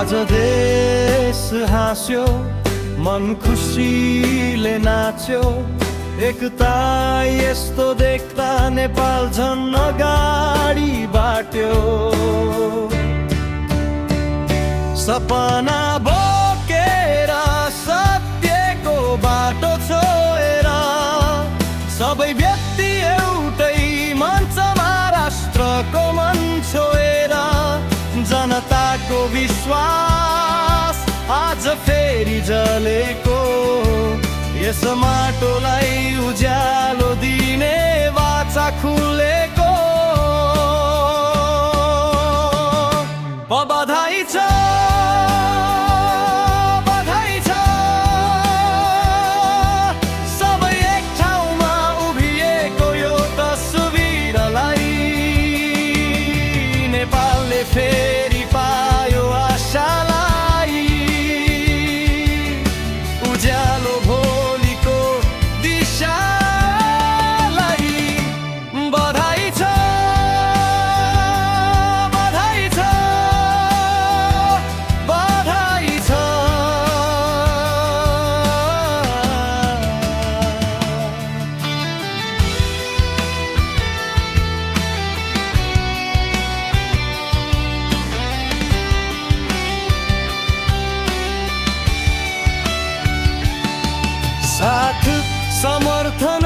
आज देश हाँस्यो, मन खुसीले नाच्यो। एकता यस्तो देख्दा नेपाल झन् अगाडि बाट्यो। सपना बोकेर सत्यको बाटो छोएर सबै व्यक्ति एउटै मञ्चमा राष्ट्रको मन छोएर जनताको विश्वास आज फेरि जलेको। यस माटोलाई उज्यालो दिने वाचा खुलेको। बधाई छ, बधाई छ, सबै एक ठाउँमा उभिएको यो तस्बिरलाई। नेपालले फेरि पायो आशालाई, उज्यालो भोलिको दिशालाई। बधाई छ, बधाई छ, बधाई छ। साथ समर्थन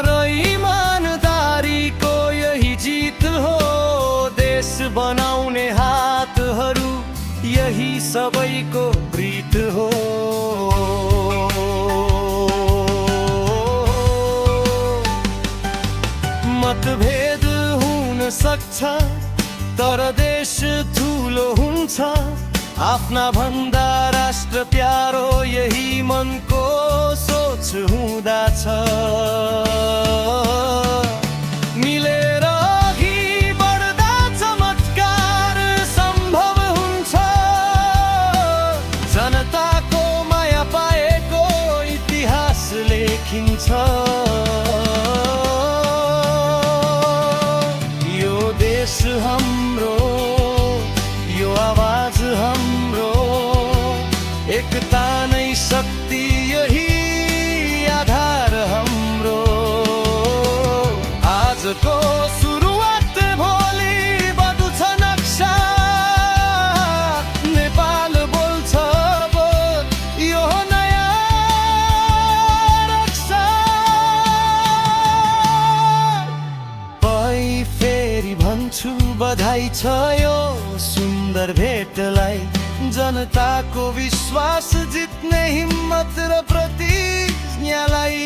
र इमानदारीको यही जित हो। देश बनाउने हातहरू यही सबैको प्रीत हो। मतभेद हुन सक्छ तर देश ठुलो हुन्छ। आफ्ना भन्दा राष्ट्र प्यारो यही मनको सोच हुँदा छ। मिलेर अघि बढ्दा चमत्कार सम्भव हुन्छ। जनताको माया पाएको इतिहास लेखिन्छ। यो देश हाम्रो, यो आवाज हाम्रो, एकता नै शक्ति यही आधार हाम्रो। आजको सुरुवात भोलि बदल्छ नक्सा। नेपाल बोल्छ अब यो नयाँ रक्षा। फेरि भन्छु बधाई छ यो सुन्दर भेटलाई। जनताको विश्वास जित्ने हिम्मत र प्रतिज्ञालाई।